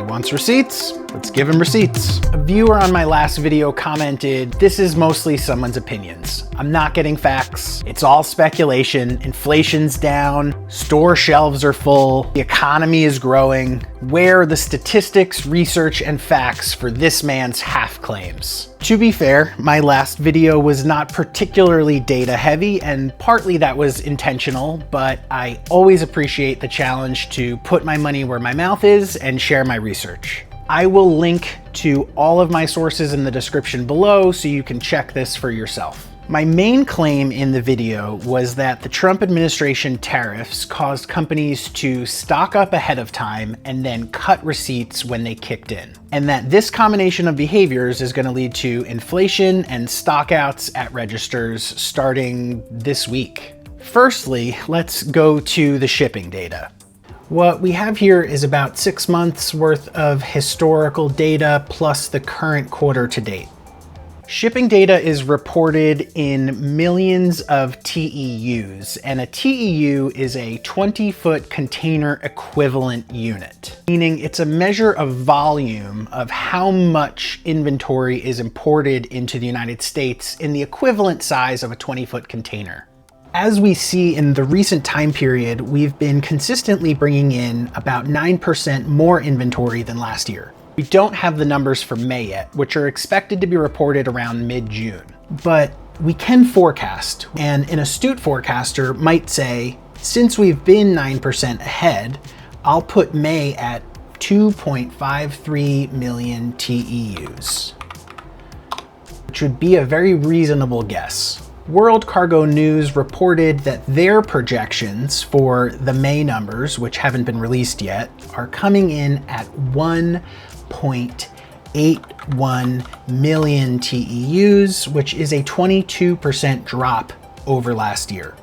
wants receipts? Let's give him receipts. A viewer on my last video commented, "This is mostly someone's opinions. I'm not getting facts. It's all speculation. Inflation's down. Store shelves are full. The economy is growing. Where are the statistics, research, and facts for this man's half claims?" To be fair, my last video was not particularly data heavy, and partly that was intentional, but I always appreciate the challenge to put my money where my mouth is and share my research. I will link to all of my sources in the description below so you can check this for yourself. My main claim in the video was that the Trump administration tariffs caused companies to stock up ahead of time and then cut receipts when they kicked in, and that this combination of behaviors is going to lead to inflation and stockouts at registers starting this week. Firstly, let's go to the shipping data. What we have here is about 6 months worth of historical data plus the current quarter to date. Shipping data is reported in millions of TEUs, and a TEU is a 20-foot container equivalent unit, meaning it's a measure of volume of how much inventory is imported into the United States in the equivalent size of a 20-foot container. As we see in the recent time period, we've been consistently bringing in about 9% more inventory than last year. We don't have the numbers for May yet, which are expected to be reported around mid-June. But we can forecast, and an astute forecaster might say, since we've been 9% ahead, I'll put May at 2.53 million TEUs, which would be a very reasonable guess. World Cargo News reported that their projections for the May numbers, which haven't been released yet, are coming in at 1.81 million TEUs, which is a 22% drop over last year.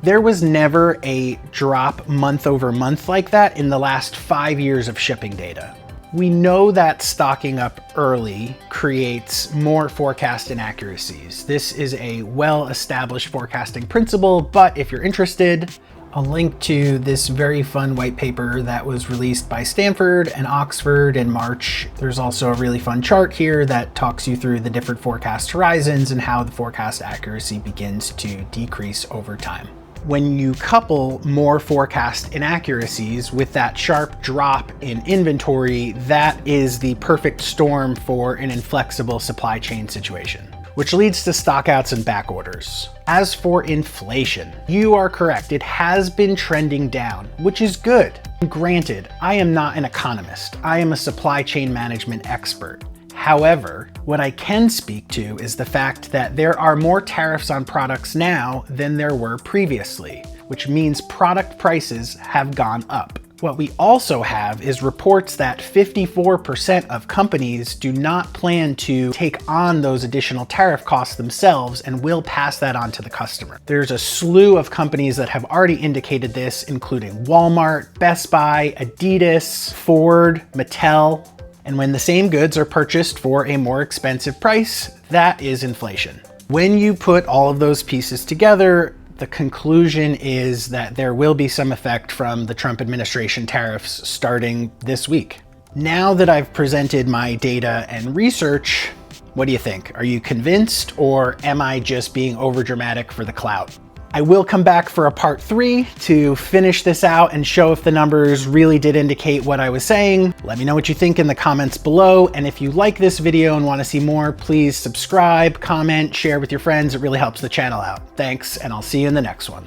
There was never a drop month over month like that in the last 5 years of shipping data. We know that stocking up early creates more forecast inaccuracies. This is a well-established forecasting principle, but if you're interested, I'll link to this very fun white paper that was released by Stanford and Oxford in March. There's also a really fun chart here that talks you through the different forecast horizons and how the forecast accuracy begins to decrease over time. When you couple more forecast inaccuracies with that sharp drop in inventory, that is the perfect storm for an inflexible supply chain situation, which leads to stockouts and back orders. As for inflation, you are correct. It has been trending down, which is good. Granted, I am not an economist. I am a supply chain management expert. However, what I can speak to is the fact that there are more tariffs on products now than there were previously, which means product prices have gone up. What we also have is reports that 54% of companies do not plan to take on those additional tariff costs themselves and will pass that on to the customer. There's a slew of companies that have already indicated this, including Walmart, Best Buy, Adidas, Ford, Mattel. And when the same goods are purchased for a more expensive price, that is inflation. When you put all of those pieces together, the conclusion is that there will be some effect from the Trump administration tariffs starting this week. Now that I've presented my data and research, what do you think? Are you convinced, or am I just being overdramatic for the clout? I will come back for a part 3 to finish this out and show if the numbers really did indicate what I was saying. Let me know what you think in the comments below. And if you like this video and want to see more, please subscribe, comment, share with your friends. It really helps the channel out. Thanks, and I'll see you in the next one.